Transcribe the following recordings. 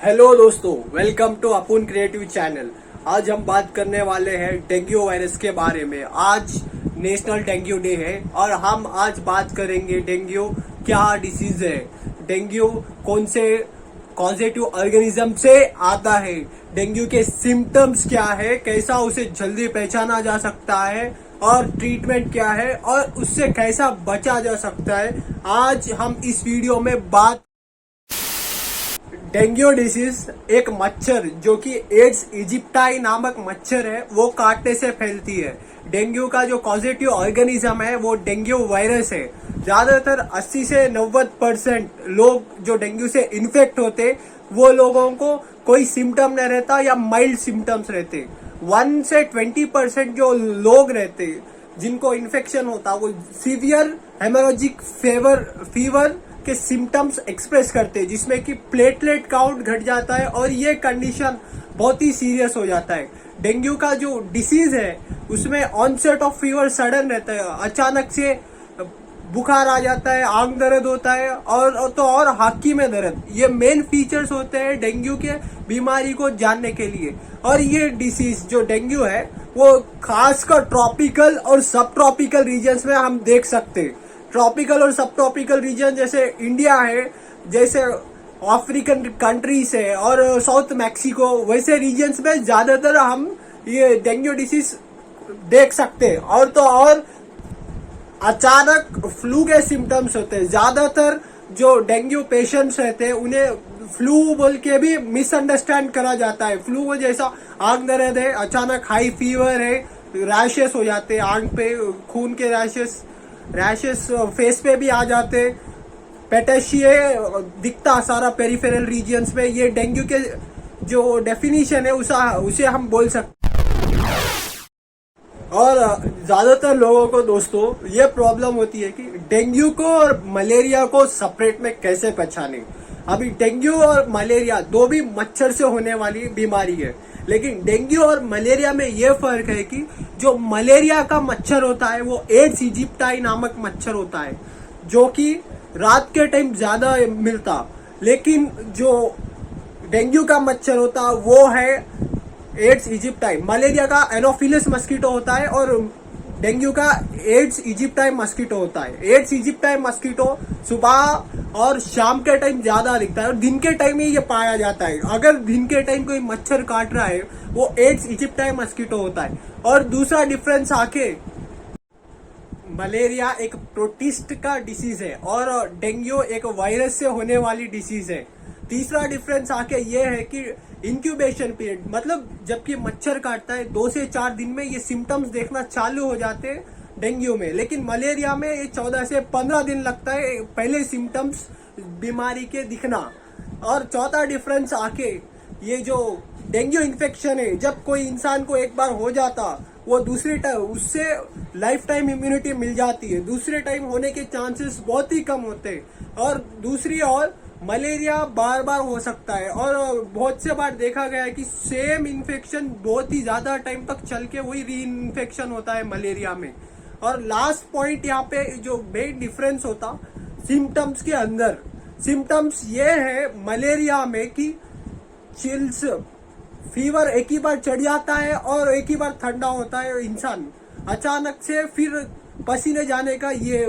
Hello दोस्तों, welcome to अपुन creative channel. आज हम बात करने वाले हैं डेंगू वायरस के बारे में। आज नेशनल डेंगू डे है और हम आज बात करेंगे डेंगू क्या डिसीज है, डेंगू कौन से कॉजेटिव ऑर्गेनिज्म से आता है, डेंगू के सिम्टम्स क्या है, कैसा उसे जल्दी पहचाना जा सकता है और ट्रीटमेंट क्या है और उससे कैसा बचा जा सकता है। आज हम इस वीडियो में बात डेंगू डिसीज एक मच्छर जो कि एड्स इजिप्टाई नामक मच्छर है, वो काटने से फैलती है। डेंगू का जो कॉजेटिव ऑर्गेनिज्म है वो डेंगू वायरस है। ज्यादातर 80 से 90% लोग जो डेंगू से इन्फेक्ट होते वो लोगों को कोई सिम्टम नहीं रहता या माइल्ड सिम्टम्स रहते। 1 से 20% जो लोग रहते जिनको इन्फेक्शन होता वो सीवियर हेमोरेजिक फीवर के सिम्टम्स एक्सप्रेस करते हैं, जिसमें कि प्लेटलेट काउंट घट जाता है और ये कंडीशन बहुत ही सीरियस हो जाता है। डेंगू का जो डिसीज है उसमें ऑनसेट ऑफ फीवर सडन रहता है, अचानक से बुखार आ जाता है, आंख दर्द होता है और हाथी में दर्द। ये मेन फीचर्स होते हैं डेंगू के बीमारी को जानने के लिए। और ये डिसीज जो डेंगू है वो खासकर ट्रॉपिकल और सब ट्रॉपिकल रीजन्स में हम देख सकते हैं। ट्रॉपिकल और सब ट्रॉपिकल रीजन जैसे इंडिया है, जैसे अफ्रीकन कंट्रीज है और साउथ मैक्सिको, वैसे रीजन्स में ज्यादातर हम ये डेंगू डिसीज देख सकते हैं। और अचानक फ्लू के सिम्टम्स होते हैं। ज्यादातर जो डेंगू पेशेंट्स रहते हैं उन्हें फ्लू बोल के भी मिसअंडरस्टैंड करा जाता है। फ्लू जैसा आंख दर्द है, अचानक हाई फीवर है, रैशेस हो जाते हैं आंख पे, खून के रैशेस फेस पे भी आ जाते, पेटेशिये दिखता सारा पेरिफेरल रीजन्स में। ये डेंगू के जो डेफिनेशन है उसे हम बोल सकते। और ज्यादातर लोगों को दोस्तों ये प्रॉब्लम होती है कि डेंगू को और मलेरिया को सेपरेट में कैसे पहचाने। अभी डेंगू और मलेरिया दो भी मच्छर से होने वाली बीमारी है, लेकिन डेंगू और मलेरिया में ये फर्क है कि जो मलेरिया का मच्छर होता है वो एड्स इजिप्टाई नामक मच्छर होता है, जो कि रात के टाइम ज्यादा मिलता। लेकिन जो डेंगू का मच्छर होता वो है एड्स इजिप्टाई। मलेरिया का एनोफिलस मस्कीटो होता है और डेंगू का एड्स इजिप्टाई मस्कीटो होता है। एड्स इजिप्टाई मस्कीटो सुबह और शाम के टाइम ज्यादा दिखता है और दिन के टाइम ही ये पाया जाता है। अगर दिन के टाइम कोई मच्छर काट रहा है वो एड्स इजिप्टाई मस्कीटो होता है। और दूसरा डिफरेंस आके मलेरिया एक प्रोटिस्ट का डिसीज है और डेंगू एक वायरस से होने वाली डिसीज है। तीसरा डिफरेंस आके ये है कि इंक्यूबेशन पीरियड, मतलब जबकि मच्छर काटता है 2 से 4 दिन में ये सिम्टम्स देखना चालू हो जाते हैं डेंगू में, लेकिन मलेरिया में ये 14 से 15 दिन लगता है पहले सिम्टम्स बीमारी के दिखना। और चौथा डिफरेंस आके ये जो डेंगू इन्फेक्शन है, जब कोई इंसान को एक बार हो जाता वो दूसरे टाइम उससे लाइफ टाइम इम्यूनिटी मिल जाती है, दूसरे टाइम होने के चांसेस बहुत ही कम होते हैं। और दूसरी ओर मलेरिया बार बार हो सकता है और बहुत से बार देखा गया है कि सेम इन्फेक्शन बहुत ही ज्यादा टाइम तक चल के वही री इन्फेक्शन होता है मलेरिया में। और लास्ट पॉइंट यहाँ पे जो मेन डिफरेंस होता सिम्टम्स के अंदर, सिम्टम्स ये है मलेरिया में कि चिल्स, फीवर एक ही बार चढ़ जाता है और एक ही बार ठंडा होता है इंसान, अचानक से फिर पसीने जाने का, ये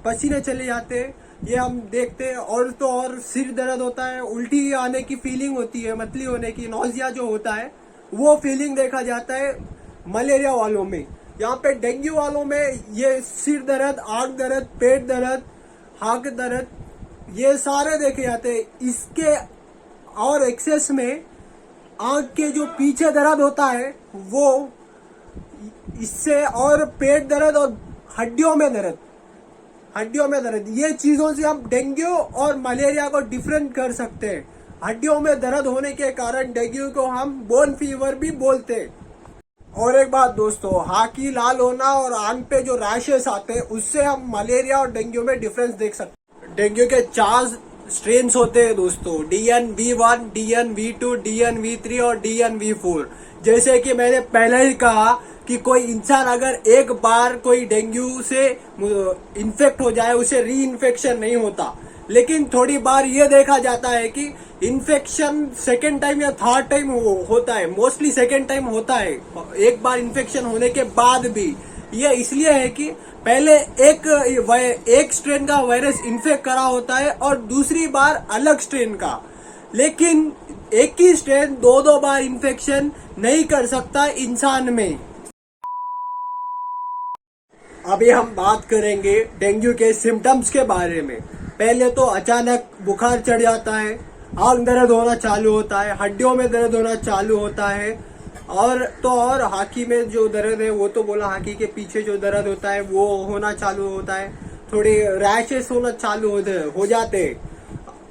पसीने चले जाते हैं, ये हम देखते हैं। और सिर दर्द होता है, उल्टी आने की फीलिंग होती है, मतली होने की, नौजिया जो होता है वो फीलिंग देखा जाता है मलेरिया वालों में। यहाँ पे डेंगू वालों में ये सिर दर्द, आंख दर्द, पेट दर्द, हाथ दर्द, ये सारे देखे जाते हैं। इसके और एक्सेस में आंख के जो पीछे दर्द होता है वो इससे, और पेट दर्द और हड्डियों में दर्द, ये चीजों से हम डेंगू और मलेरिया को डिफरेंट कर सकते हैं। हड्डियों में दर्द होने के कारण डेंगू को हम बोन फीवर भी बोलते हैं। और एक बात दोस्तों, हाथी लाल होना और आंख पे जो रैशेस आते हैं उससे हम मलेरिया और डेंगू में डिफरेंस देख सकते हैं। डेंगू के 4 स्ट्रेन्स होते हैं दोस्तों, DNV1, DNV2, DNV3 और DNV4। जैसे कि मैंने पहले ही कहा कि कोई इंसान अगर एक बार कोई डेंगू से इन्फेक्ट हो जाए उसे री इन्फेक्शन नहीं होता, लेकिन थोड़ी बार ये देखा जाता है कि इन्फेक्शन सेकेंड टाइम या थर्ड टाइम होता है, मोस्टली सेकेंड टाइम होता है एक बार इन्फेक्शन होने के बाद भी। ये इसलिए है कि पहले एक स्ट्रेन का वायरस इन्फेक्ट करा होता है और दूसरी बार अलग स्ट्रेन का, लेकिन एक ही स्ट्रेन दो बार इन्फेक्शन नहीं कर सकता इंसान में। अभी हम बात करेंगे डेंगू के सिम्टम्स के बारे में। पहले तो अचानक बुखार चढ़ जाता है, आंख दर्द होना चालू होता है, हड्डियों में दर्द होना चालू होता है, और हाकी में जो दर्द है वो तो बोला, हाकी के पीछे जो दर्द होता है वो होना चालू होता है, थोड़े रैशेस होना चालू हो जाते।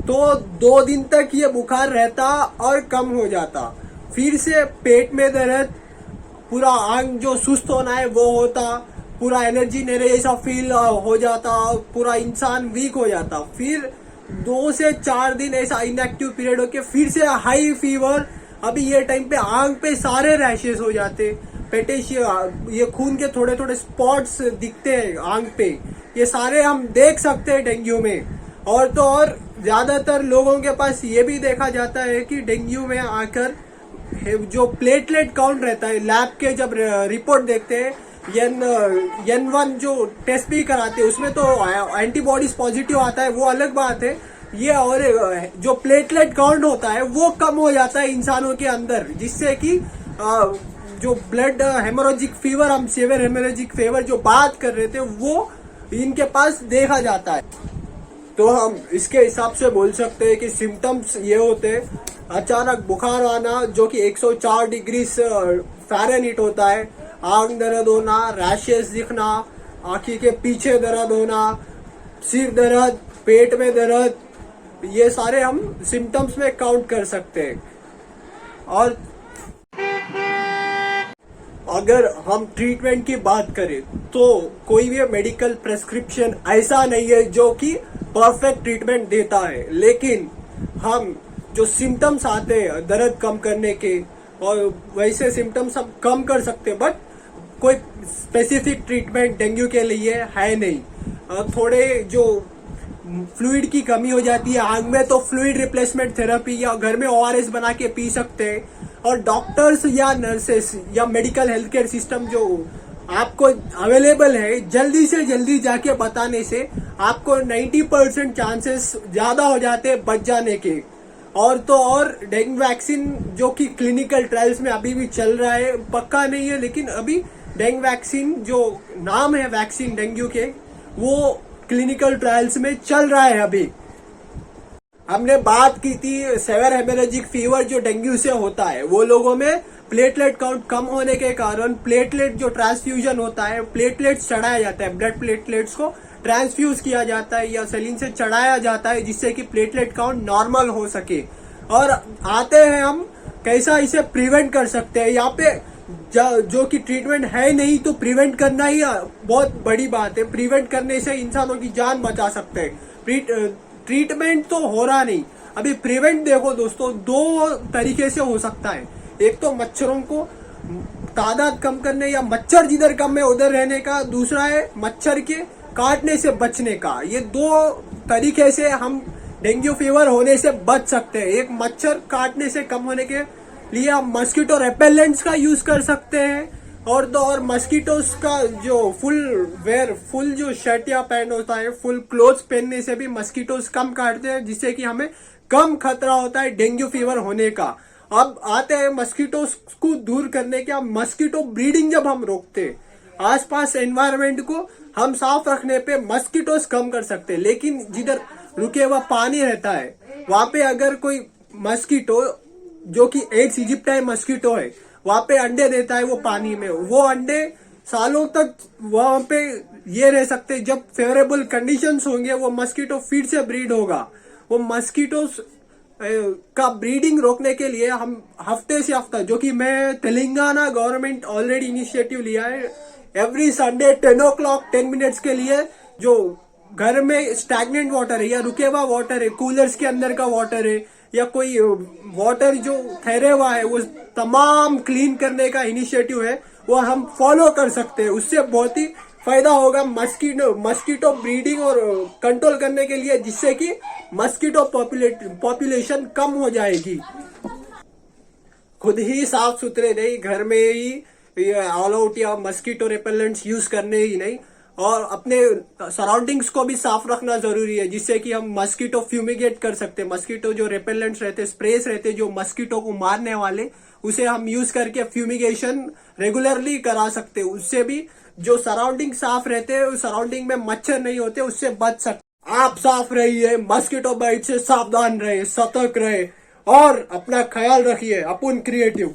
तो 2 दिन तक ये बुखार रहता और कम हो जाता। फिर से पेट में दर्द, पूरा आंख जो सुस्त होना है वो होता, पूरा एनर्जी नहीं जैसा फील हो जाता, पूरा इंसान वीक हो जाता। फिर 2 से 4 दिन ऐसा इनएक्टिव पीरियड होके फिर से हाई फीवर। अभी ये टाइम पे आंख पे सारे रैशेस हो जाते, पेटेशिया, ये खून के थोड़े थोड़े स्पॉट्स दिखते हैं आंख पे, ये सारे हम देख सकते हैं डेंगू में। और तो और ज्यादातर लोगों के पास ये भी देखा जाता है कि डेंगू में आकर जो प्लेटलेट काउंट रहता है, लैब के जब रिपोर्ट देखते हैं, N1 जो टेस्ट भी कराते हैं उसमें तो एंटीबॉडीज पॉजिटिव आता है, वो अलग बात है। ये और जो प्लेटलेट काउंट होता है वो कम हो जाता है इंसानों के अंदर, जिससे कि जो ब्लड हेमोरेजिक फीवर, हम सीवियर हेमोरेजिक फीवर जो बात कर रहे थे वो इनके पास देखा जाता है। तो हम इसके हिसाब से बोल सकते हैं कि सिम्टम्स ये होते हैं, अचानक बुखार आना जो कि 104 डिग्री फ़ारेनहीट होता है, आंख दर्द होना, रैशेस दिखना, आंखी के पीछे दर्द होना, सिर दर्द, पेट में दर्द, ये सारे हम सिम्टम्स में काउंट कर सकते हैं। और अगर हम ट्रीटमेंट की बात करें तो कोई भी मेडिकल प्रेस्क्रिप्शन ऐसा नहीं है जो कि परफेक्ट ट्रीटमेंट देता है, लेकिन हम जो सिम्टम्स आते हैं दर्द कम करने के, और वैसे सिम्टम्स हम कम कर सकते हैं, बट कोई स्पेसिफिक ट्रीटमेंट डेंगू के लिए है नहीं। थोड़े जो फ्लूइड की कमी हो जाती है आंख में तो फ्लूइड रिप्लेसमेंट थेरेपी या घर में ORS बना के पी सकते हैं। और डॉक्टर्स या नर्सेस या मेडिकल हेल्थ केयर सिस्टम जो आपको अवेलेबल है, जल्दी से जल्दी जाके बताने से आपको 90% चांसेस ज्यादा हो जाते हैं बच जाने के। और तो और डेंगू वैक्सीन जो कि क्लिनिकल ट्रायल्स में अभी भी चल रहा है, पक्का नहीं है लेकिन अभी डेंगू वैक्सीन जो नाम है वैक्सीन डेंगू के, वो क्लिनिकल ट्रायल्स में चल रहा है अभी। हमने बात की थी सीवियर हेमोरेजिक फीवर जो डेंगू से होता है, वो लोगों में प्लेटलेट काउंट कम होने के कारण प्लेटलेट जो ट्रांसफ्यूजन होता है, प्लेटलेट्स चढ़ाया जाता है, ब्लड प्लेटलेट्स को ट्रांसफ्यूज किया जाता है या सेलिन से चढ़ाया जाता है जिससे कि प्लेटलेट काउंट नॉर्मल हो सके। और आते हैं हम कैसा इसे प्रिवेंट कर सकते हैं। यहाँ पे जो कि ट्रीटमेंट है नहीं तो प्रिवेंट करना ही बहुत बड़ी बात है। प्रिवेंट करने से इंसानों की जान बचा सकते हैं। ट्रीटमेंट तो हो रहा नहीं, अभी प्रिवेंट देखो दोस्तों, 2 तरीके से हो सकता है। एक तो मच्छरों को तादाद कम करने या मच्छर जिधर कम है उधर रहने का, दूसरा है मच्छर के काटने से बचने का। ये 2 तरीके से हम डेंगू फीवर होने से बच सकते हैं। एक मच्छर काटने से कम होने के लिए हम मस्कीटो रेपेलेंट्स का यूज कर सकते हैं, और तो और मस्कीटोस का जो फुल जो शर्ट या पैंट होता है, फुल क्लोथ्स पहनने से भी मस्कीटोस कम काटते हैं, जिससे कि हमें कम खतरा होता है डेंगू फीवर होने का। अब आते हैं मस्कीटोस को दूर करने के। मस्कीटो ब्रीडिंग जब हम रोकते हैं, आसपास एनवायरमेंट को हम साफ रखने पे मस्कीटोस कम कर सकते हैं। लेकिन जिधर रुके हुआ पानी रहता है वहां पे अगर कोई मस्कीटो जो कि एड्स इजिप्टाई मस्कीटो है वहां पे अंडे देता है वो पानी में, वो अंडे सालों तक वहां पे ये रह सकते हैं। जब फेवरेबल कंडीशंस होंगे वो मस्कीटो फिर से ब्रीड होगा। वो मस्कीटो का ब्रीडिंग रोकने के लिए हम हफ्ते से हफ्ता, जो कि मैं तेलंगाना गवर्नमेंट ऑलरेडी इनिशिएटिव लिया है, एवरी संडे 10 o'clock 10 मिनट्स के लिए जो घर में स्टैग्नेंट वाटर है या रुके हुआ वाटर है, कूलर्स के अंदर का वाटर है या कोई वाटर जो ठहरे हुआ है, वो तमाम क्लीन करने का इनिशिएटिव है, वो हम फॉलो कर सकते हैं। उससे बहुत ही फायदा होगा मस्कीटो ब्रीडिंग और कंट्रोल करने के लिए, जिससे कि मस्कीटो पॉपुलेशन कम हो जाएगी। खुद ही साफ सुथरे नहीं, घर में ही ऑल आउट या मस्कीटो रिपेलेंट्स यूज करने ही नहीं, और अपने सराउंडिंग्स को भी साफ रखना जरूरी है, जिससे कि हम मस्कीटो फ्यूमिगेट कर सकते हैं। मस्कीटो जो रिपेलेंट्स रहते, स्प्रेस रहते जो मस्कीटो को मारने वाले, उसे हम यूज करके फ्यूमिगेशन रेगुलरली करा सकते हैं। उससे भी जो सराउंडिंग साफ रहते हैं, सराउंडिंग में मच्छर नहीं होते, उससे बच सकते। आप साफ रहिए, मस्कीटो बाइट से सावधान रहे, सतर्क रहे और अपना ख्याल रखिए। अपुन क्रिएटिव।